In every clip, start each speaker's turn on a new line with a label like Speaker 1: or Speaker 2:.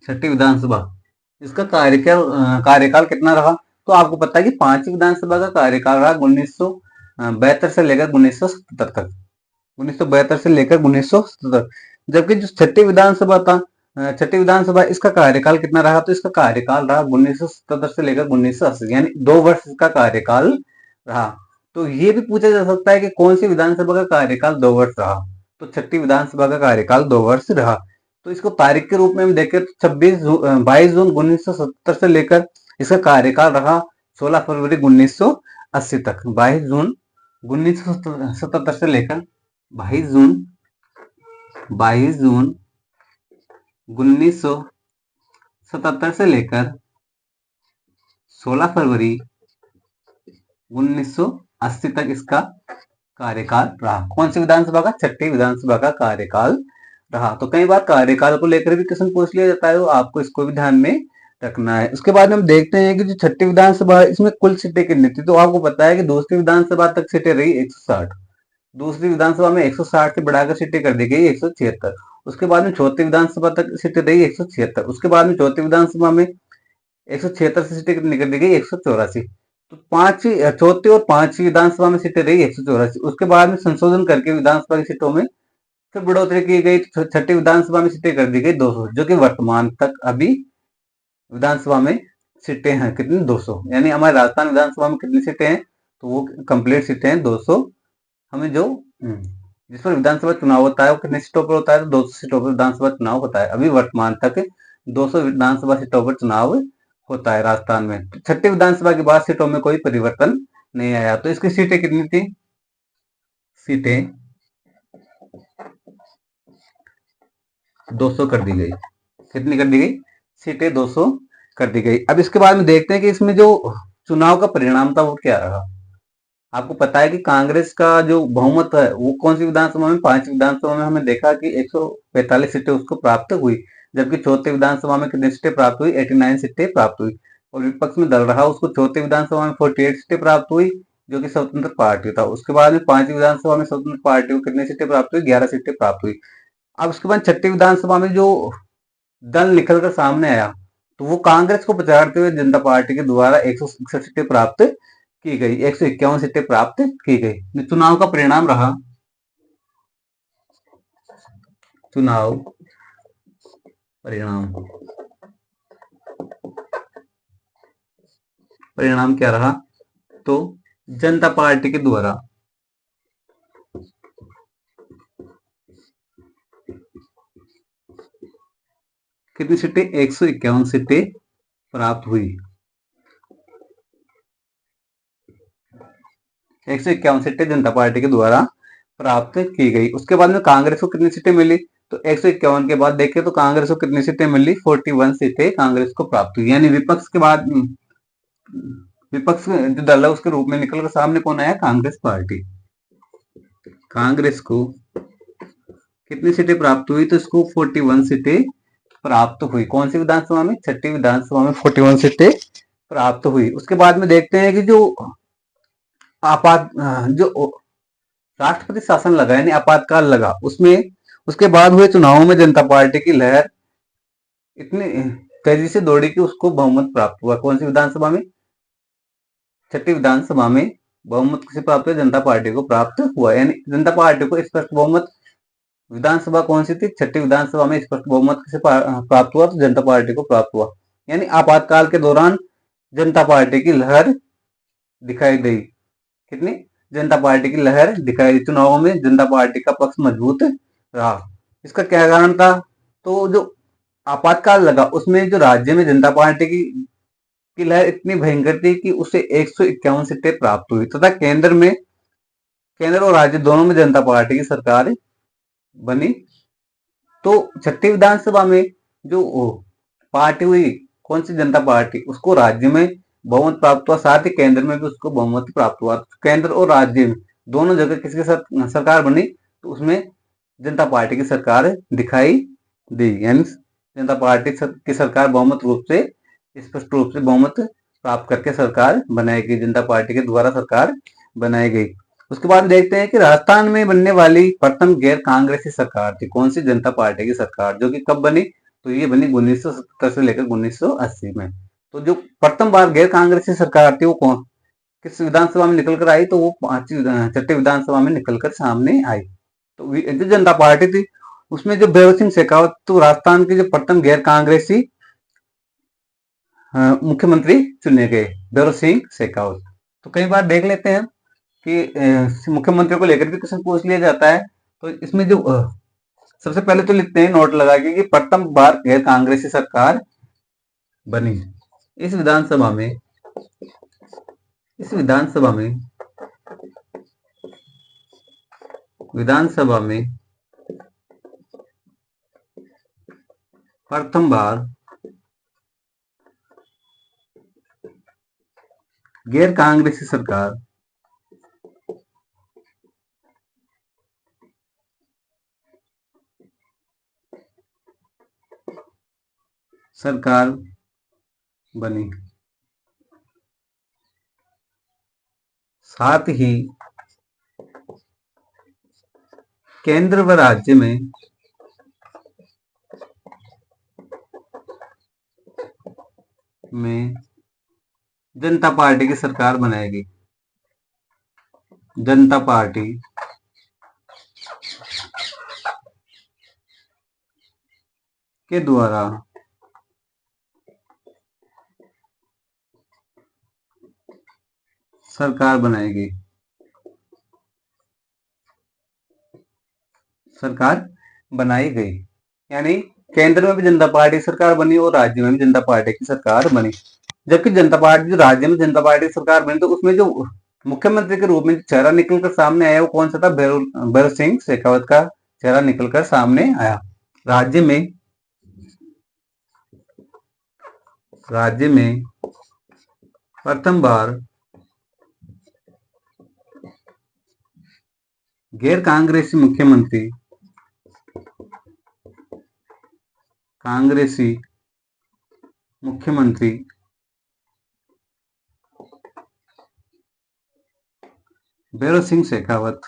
Speaker 1: छठी विधानसभा, इसका कार्यकाल कितना रहा? तो आपको पता है कि पांचवी विधानसभा का कार्यकाल रहा 1972 से लेकर 1977 तक, 1972 से लेकर 1977। जबकि जो छठी विधानसभा था, छठी विधानसभा, इसका कार्यकाल कितना रहा? तो इसका कार्यकाल रहा 1977 से लेकर 1980, यानी 2 वर्ष इसका कार्यकाल रहा। तो ये भी पूछा जा सकता है कि कौन सी विधानसभा का कार्यकाल 2 वर्ष रहा? तो छठी विधानसभा का कार्यकाल 2 वर्ष रहा। तो इसको तारीख के रूप में हम देखें तो 22 जून 1970 से लेकर इसका कार्यकाल रहा 16 फरवरी 1980 तक। 22 जून 1977 से लेकर 22 जून 1977 से लेकर 16 फरवरी 1980 तक इसका कार्यकाल रहा। कौन सी विधानसभा का? छठी विधानसभा का कार्यकाल रहा। तो कई बार कार्यकाल को लेकर भी क्वेश्चन पूछ लिया जाता है, तो आपको इसको भी ध्यान में रखना है। उसके बाद हम देखते हैं कि जो छठी विधानसभा है, इसमें कुल सीटें कितनी थी? तो आपको पता है कि दूसरी विधानसभा तक सीटें रही 160, दूसरी विधानसभा में 160 से बढ़ाकर सीटें कर दी गई 176। उसके बाद में चौथी विधानसभा तक सीटें रही 176। उसके बाद में चौथी विधानसभा में 176 से सीटें कितनी कर दी गई? 184। तो चौथी और पांचवी विधानसभा में सीटें रही 184। उसके बाद में संशोधन करके विधानसभा की सीटों में फिर बढ़ोतरी की गई, छठी विधानसभा में सीटें कर दी गई 200, जो कि वर्तमान तक अभी विधानसभा में सीटें हैं कितनी? 200। यानी हमारे राजस्थान विधानसभा में कितनी सीटें हैं? तो वो कंप्लीट सीटें हैं 200। हमें जो जिस पर विधानसभा चुनाव होता है वो कितनी सीटों पर होता है? तो 200 सीटों पर विधानसभा चुनाव होता है। अभी वर्तमान तक 200 विधानसभा सीटों पर चुनाव होता है राजस्थान में। छठी विधानसभा के बाद सीटों में कोई परिवर्तन नहीं आया। तो इसकी सीटें कितनी थी? सीटें 200 कर दी गई। कितनी कर दी गई? सीटें 200 कर दी गई। अब इसके बाद में देखते हैं कि इसमें जो चुनाव का परिणाम था वो क्या रहा। आपको पता है कि कांग्रेस का जो बहुमत है वो कौन सी विधानसभा में? पांचवी विधानसभा में हमें देखा कि 145 सीटें उसको प्राप्त हुई। जबकि चौथी विधानसभा में कितनी सीटें प्राप्त हुई? 89 सीटें प्राप्त हुई। और विपक्ष में दल रहा उसको चौथी विधानसभा में 48 सीटें प्राप्त हुई, जो कि स्वतंत्र पार्टी था। उसके बाद में पांचवी विधानसभा में स्वतंत्र पार्टी को कितनी सीटें प्राप्त हुई? 11 सीटें प्राप्त हुई। अब उसके बाद छठी विधानसभा में जो दल निकल कर सामने आया, तो वो कांग्रेस को पछाड़ते हुए जनता पार्टी के द्वारा 161 सीटें प्राप्त की गई, 151 सीटें प्राप्त की गई। चुनाव का परिणाम रहा, चुनाव परिणाम, परिणाम क्या रहा? तो जनता पार्टी के द्वारा कितनी सीटें? 151 सीटें प्राप्त हुई। 151 सीटें जनता पार्टी के द्वारा प्राप्त की गई। उसके बाद में कांग्रेस को कितनी सीटें मिली? तो 151 के बाद देखें तो कांग्रेस को कितनी सीटें मिली? 41 सीटें कांग्रेस को प्राप्त हुई। यानी विपक्ष के बाद विपक्ष जो दल है उसके रूप में निकलकर सामने कौन आया? कांग्रेस पार्टी। कांग्रेस को कितनी सीटें प्राप्त हुई? तो इसको 41 सीटें प्राप्त हुई। कौन सी विधानसभा में? छठी विधानसभा में 41 सीटें प्राप्त हुई। उसके बाद में देखते हैं कि जो जो राष्ट्रपति शासन लगा यानी आपातकाल लगा, उसमें उसके बाद हुए चुनावों में जनता पार्टी की लहर इतनी तेजी से दौड़ी कि उसको बहुमत प्राप्त हुआ। कौन सी विधानसभा में? छठी विधानसभा में बहुमत किसे प्राप्त हुआ? जनता पार्टी को प्राप्त हुआ। यानी जनता पार्टी को स्पष्ट बहुमत, विधानसभा कौन सी थी? छठी विधानसभा में स्पष्ट बहुमत किसे प्राप्त हुआ? तो जनता पार्टी को प्राप्त हुआ। यानी आपातकाल के दौरान जनता पार्टी की लहर दिखाई दी। कितनी? जनता पार्टी की लहर दिखाई दी। चुनावों में जनता पार्टी का पक्ष मजबूत रहा। इसका क्या कारण था? तो जो आपातकाल लगा उसमें जो राज्य में जनता पार्टी की लहर इतनी भयंकर थी कि उसे 151 सीटें प्राप्त हुई तथा केंद्र और राज्य दोनों में जनता पार्टी की सरकार बनी। तो छठी विधानसभा में जो पार्टी हुई, कौन सी? जनता पार्टी, उसको राज्य में बहुमत प्राप्त हुआ, साथ ही केंद्र में भी उसको बहुमत प्राप्त हुआ। केंद्र और राज्य में दोनों जगह किसकी सरकार बनी? तो उसमें जनता पार्टी की सरकार दिखाई दी। यानी जनता पार्टी की सरकार बहुमत रूप से, स्पष्ट रूप से बहुमत प्राप्त करके सरकार बनाई गई, जनता पार्टी के द्वारा सरकार बनाई गई। उसके बाद देखते हैं कि राजस्थान में बनने वाली प्रथम गैर कांग्रेसी सरकार थी। कौन सी? जनता पार्टी की सरकार, जो कि कब बनी? तो ये बनी 1977 से लेकर 1980 में। तो जो प्रथम बार गैर कांग्रेसी सरकार थी वो कौन किस विधानसभा में निकल कर आई, तो वो पांचवी छठी विधानसभा में निकलकर सामने आई। तो जो जनता पार्टी थी उसमें जो भैरव सिंह शेखावत तो राजस्थान के जो प्रथम गैर कांग्रेसी मुख्यमंत्री चुने गए, भैरव सिंह शेखावत। तो कई बार देख लेते हैं कि मुख्यमंत्री को लेकर भी क्वेश्चन पूछ लिया जाता है। तो इसमें जो सबसे पहले तो लिखते हैं नोट लगा के कि प्रथम बार गैर कांग्रेसी सरकार बनी। इस विधानसभा में इस विधानसभा में प्रथम बार गैर कांग्रेसी सरकार बनी। साथ ही केंद्र व राज्य में जनता पार्टी की सरकार बनाएगी। जनता पार्टी के द्वारा सरकार बनाएगी। सरकार बनाई गई, यानी केंद्र में भी जनता पार्टी की सरकार बनी और राज्य में भी जनता पार्टी की सरकार बनी। जबकि जनता पार्टी जो राज्य में जनता पार्टी की सरकार बनी तो उसमें जो मुख्यमंत्री के रूप में चेहरा निकलकर सामने आया वो कौन सा था, भैरव सिंह शेखावत का चेहरा निकलकर सामने आया। राज्य में प्रथम बार गैर कांग्रेसी मुख्यमंत्री भैरव सिंह शेखावत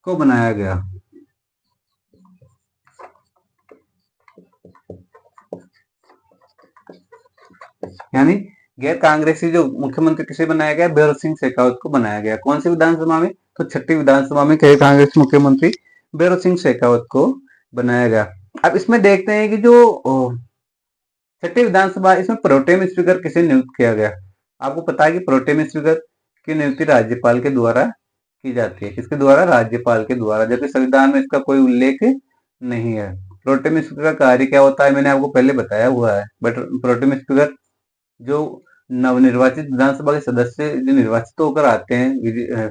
Speaker 1: को बनाया गया। यानी गैर कांग्रेसी जो मुख्यमंत्री किसे बनाया गया, भैरव सिंह शेखावत को बनाया गया। कौन सी विधानसभा में, तो छठी विधानसभा में गैर कांग्रेसी मुख्यमंत्री भैरव सिंह शेखावत को बनाया गया। अब इसमें देखते हैं कि जो छठी विधानसभा इसमें प्रोटेम स्पीकर किसे नियुक्त किया गया। आपको पता है कि प्रोटेम स्पीकर की नियुक्ति राज्यपाल के द्वारा की जाती है। किसके द्वारा, राज्यपाल के द्वारा, जबकि संविधान में इसका कोई उल्लेख नहीं है। प्रोटेम स्पीकर का कार्य क्या होता है मैंने आपको पहले बताया हुआ है। बट प्रोटेम स्पीकर जो नवनिर्वाचित विधानसभा के सदस्य जो निर्वाचित होकर आते हैं,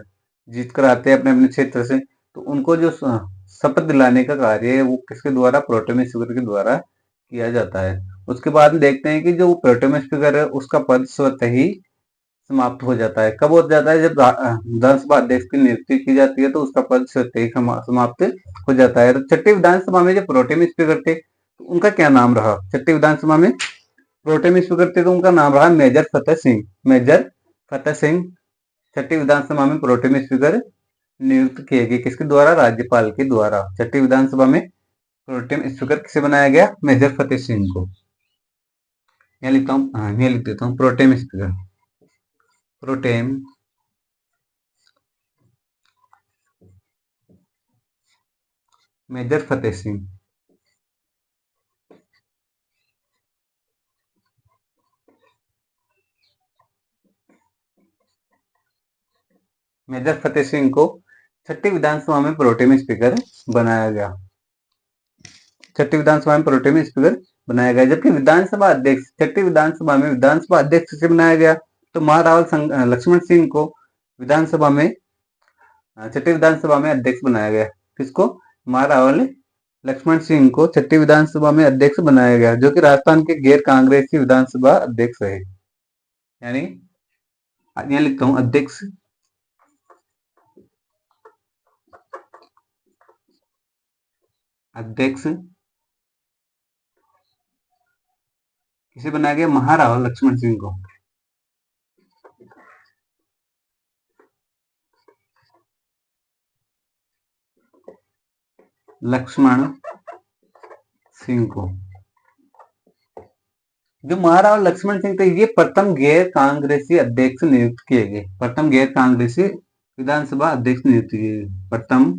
Speaker 1: जीत कर आते हैं अपने अपने क्षेत्र से, तो उनको जो शपथ दिलाने का कार्य है वो किसके द्वारा, प्रोटेम स्पीकर के द्वारा किया जाता है। उसके बाद में देखते हैं कि जो प्रोटेम स्पीकर है उसका पद स्वतः ही समाप्त हो जाता है। कब हो जाता है, जब विधानसभा अध्यक्ष की नियुक्ति की जाती है तो उसका पद स्वतः ही समाप्त हो जाता है। तो छठी विधानसभा में जो प्रोटेम स्पीकर थे उनका क्या नाम रहा, छठी विधानसभा में प्रोटेम स्पीकर थे तो उनका नाम रहा मेजर फतेह सिंह। छठी विधानसभा में प्रोटेम स्पीकर नियुक्त किए गए किसके द्वारा, राज्यपाल के द्वारा। छठी विधानसभा में प्रोटेम स्पीकर किसे बनाया गया, मेजर फतेह सिंह को। यहाँ लिखता हूँ, यहाँ लिख देता हूँ pro tem speaker, pro tem major Fateh Singh. Major Fateh Singh को छठी विधानसभा में प्रोटेम स्पीकर बनाया गया। छठी विधानसभा में प्रोटेम स्पीकर बनाया गया। जबकि विधानसभा अध्यक्ष, छठी विधानसभा में विधानसभा अध्यक्ष से बनाया गया तो महारावल लक्ष्मण सिंह को विधानसभा में, छठी विधानसभा में अध्यक्ष बनाया गया। किसको, महारावल लक्ष्मण सिंह को छठी विधानसभा में अध्यक्ष बनाया गया, जो कि राजस्थान के गैर कांग्रेसी विधानसभा अध्यक्ष रहे। यानी यहाँ लिखता हूं अध्यक्ष, किसे बनाया गया, महारावल लक्ष्मण सिंह को। लक्ष्मण सिंह को। जो महाराव लक्ष्मण सिंह थे ये प्रथम गैर कांग्रेसी अध्यक्ष नियुक्त किए गए। प्रथम गैर कांग्रेसी विधानसभा अध्यक्ष नियुक्त किए गए। प्रथम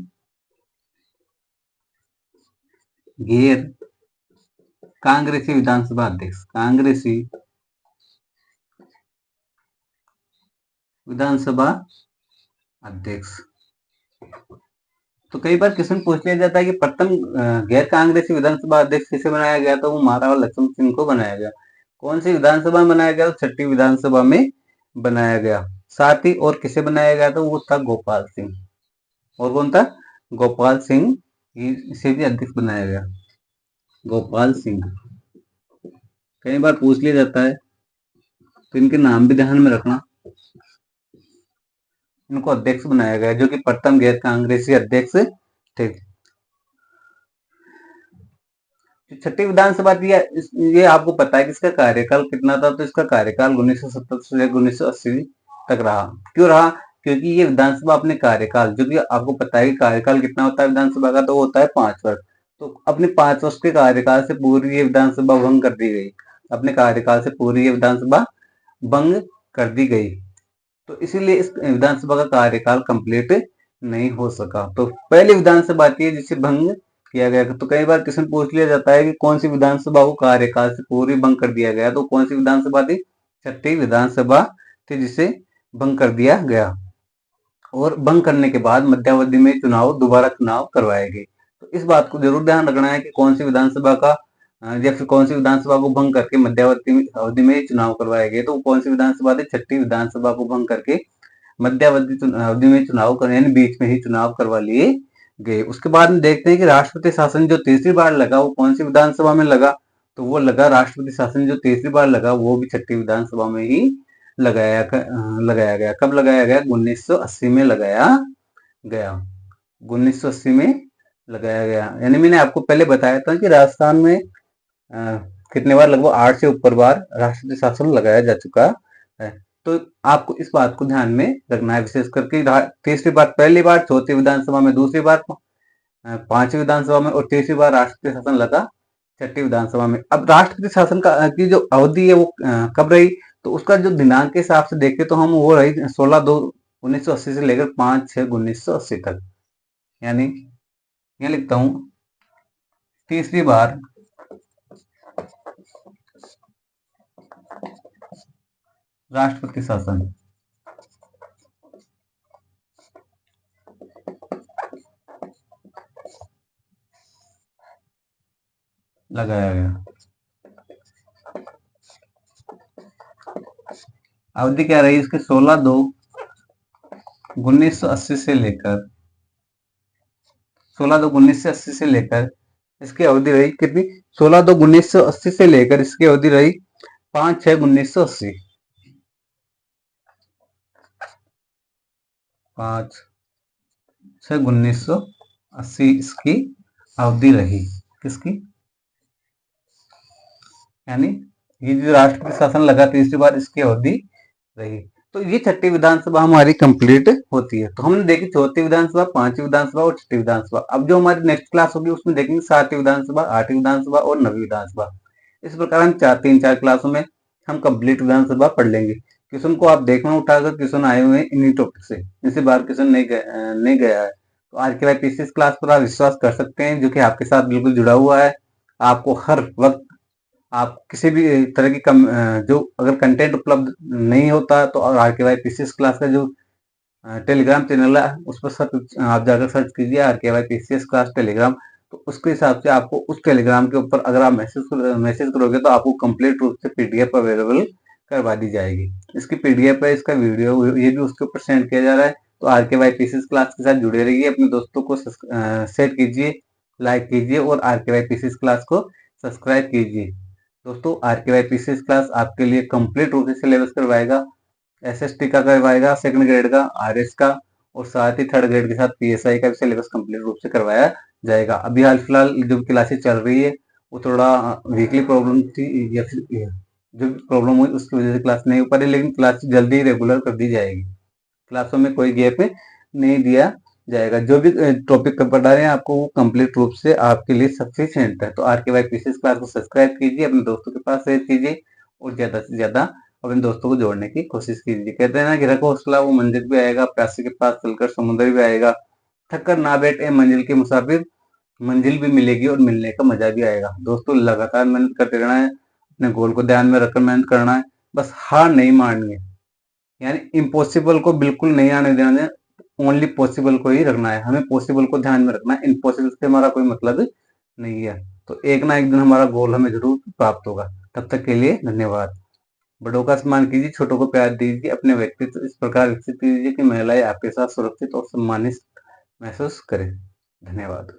Speaker 1: गैर कांग्रेसी विधानसभा अध्यक्ष। कांग्रेसी विधानसभा अध्यक्ष। तो कई बार क्वेश्चन पूछ लिया जाता है कि प्रथम गैर कांग्रेसी विधानसभा अध्यक्ष किसे बनाया गया, तो वो महाराव लक्ष्मण सिंह को बनाया गया। कौन सी विधानसभा में बनाया गया, तो छठी विधानसभा में बनाया गया। साथ ही और किसे बनाया गया, तो वो था गोपाल सिंह। और कौन था, गोपाल सिंह, इसे भी अध्यक्ष बनाया गया। गोपाल सिंह कई बार पूछ लिया जाता है, तो इनके नाम भी ध्यान में रखना। इनको अध्यक्ष बनाया गया, जो कि प्रथम गैर कांग्रेसी अध्यक्ष थे। छठी विधानसभा थी, ये आपको पता है कि इसका कार्यकाल कितना था, तो इसका कार्यकाल 1970 से 1980 तक रहा। क्यों रहा, क्योंकि ये विधानसभा अपने कार्यकाल, जो कि आपको पता है कि कार्यकाल कितना होता है विधानसभा का, तो वो होता है 5 वर्ष। तो अपने 5 वर्ष के कार्यकाल से पूरी ये विधानसभा भंग कर दी गई। अपने कार्यकाल से पूरी ये विधानसभा भंग कर दी गई, तो इसीलिए इस विधानसभा का कार्यकाल कंप्लीट नहीं हो सका। तो पहली विधानसभा थी है जिसे भंग किया गया। तो कई बार क्वेश्चन पूछ लिया जाता है कि कौन सी विधानसभा को कार्यकाल से पूरी भंग कर दिया गया, तो कौन सी विधानसभा थी, छठी विधानसभा थी जिसे भंग कर दिया गया। और भंग करने के बाद मध्यावधि में दोबारा चुनाव करवाए गए। तो इस बात को जरूर ध्यान रखना है कि कौन सी विधानसभा का या फिर कौन सी विधानसभा को भंग करके मध्यावधि अवधि में चुनाव करवाए गए, तो कौन सी विधानसभा थी, छठी विधानसभा को भंग करके मध्यावधि अवधि में चुनाव कर, यानी बीच में ही चुनाव करवा लिए गए। उसके बाद में देखते हैं कि राष्ट्रपति शासन जो तीसरी बार लगा वो कौन सी विधानसभा में लगा, तो वो लगा राष्ट्रपति शासन जो तीसरी बार लगा वो भी छठी विधानसभा में ही लगाया गया। कब लगाया गया, 1980 में लगाया गया। 1980 में लगाया गया। यानी मैंने आपको पहले बताया था कि राजस्थान में कितने बार, लगभग 8 से ऊपर बार राष्ट्रपति शासन लगाया जा चुका है। तो आपको इस बात को ध्यान में रखना है, विशेष करके तीसरी बार पहली बार, चौथी विधानसभा में दूसरी बार, पांचवी विधानसभा में, और तीसरी बार राष्ट्रपति शासन लगा छठी विधानसभा में। अब राष्ट्रपति शासन का की जो अवधि है वो कब रही, तो उसका जो दिनांक के हिसाब से देखें तो हम वो रही 16/2/1980 से लेकर 5/6/1980 तक। यानी यह लिखता हूं, तीसरी बार राष्ट्रपति शासन लगाया गया। अवधि क्या रही इसके, 16/2/1980 से लेकर 16/2/1980 से लेकर इसकी अवधि रही कितनी, 16/2/1980 से लेकर इसकी अवधि रही 5/6/1980। 5/6/1980 इसकी अवधि रही। किसकी, यानी ये जो राष्ट्रपति शासन लगा तीसरी बार, इसकी अवधि रही। तो ये छठी विधानसभा हमारी कंप्लीट होती है। तो हमने देखी चौथी विधानसभा, पांचवी विधानसभा और छठी विधानसभा। अब जो हमारी नेक्स्ट क्लास होगी उसमें देखेंगे सातवीं विधानसभा, आठवीं विधानसभा और नवीं विधानसभा। इस प्रकार हम 3-4 क्लासों में हम कंप्लीट विधानसभा पढ़ लेंगे। क्वेश्चन को आप देखना, उठाकर क्वेश्चन आए हुए हैं इन्हीं टॉपिक से, इसी बार क्वेश्चन नहीं गया है। तो RKY PCS क्लास पर आप विश्वास कर सकते हैं, जो कि आपके साथ बिल्कुल जुड़ा हुआ है। आपको हर वक्त, आप किसी भी तरह की जो अगर कंटेंट उपलब्ध नहीं होता, तो RKY PCS क्लास का जो टेलीग्राम चैनल है उस पर आप जाकर सर्च कीजिए RKY PCS क्लास टेलीग्राम। तो उसके हिसाब से आपको उस टेलीग्राम के ऊपर अगर आप मैसेज करोगे तो आपको कंप्लीट रूप से PDF अवेलेबल करवा दी जाएगी। इसकी PDF है, इसका वीडियो ये भी उसके ऊपर सेंड किया जा रहा है। तो RKY PCS क्लास के साथ जुड़े रहिए, अपने दोस्तों को शेयर कीजिए, लाइक कीजिए और RKY PCS क्लास को सब्सक्राइब कीजिए। दोस्तों RKY PCS क्लास आपके लिए कंप्लीट रूप से सिलेबस करवाएगा। SST का करवाएगा, सेकंड ग्रेड का, RS का, और साथ ही थर्ड ग्रेड के साथ PSI का भी सिलेबस कंप्लीट रूप से करवाया जाएगा। अभी हाल फिलहाल जो क्लासेस चल रही है वो थोड़ा वीकली प्रॉब्लम थी, या फिर जो प्रॉब्लम हुई उसकी वजह से क्लास नहीं हो पा रही, लेकिन क्लास जल्दी ही रेगुलर कर दी जाएगी। क्लासों में कोई गैप नहीं दिया जाएगा। जो भी टॉपिक पे पढ़ा रहे हैं आपको वो कंप्लीट रूप से आपके लिए सफिशिएंट है। तो RKY पीसीएस क्लास को सब्सक्राइब कीजिए, अपने दोस्तों के पास शेयर कीजिए और ज़्यादा से ज़्यादा अपने दोस्तों को जोड़ने की कोशिश कीजिए। कहते हैं ना कि रखो हौसला वो मंजिल भी आएगा, प्यासे के पास चलकर समुद्र भी आएगा। थक कर ना बैठे मंजिल के मुसाफिर, मंजिल भी मिलेगी और मिलने का मजा भी आएगा। दोस्तों लगातार मेहनत करते रहना है, अपने गोल को ध्यान में रखकर मेहनत करना है, बस हार नहीं माननी है। यानी इम्पॉसिबल को बिल्कुल नहीं आने देना है, ओनली पॉसिबल को ही रखना है। हमें पॉसिबल को ध्यान में रखना है, इम्पॉसिबल से हमारा कोई मतलब नहीं है। तो एक ना एक दिन हमारा गोल हमें जरूर प्राप्त होगा। तब तक के लिए धन्यवाद। बड़ों का सम्मान कीजिए, छोटों को प्यार दीजिए, अपने व्यक्तित्व इस प्रकार विकसित कीजिए कि महिलाएं आपके साथ सुरक्षित और सम्मानित महसूस करें। धन्यवाद।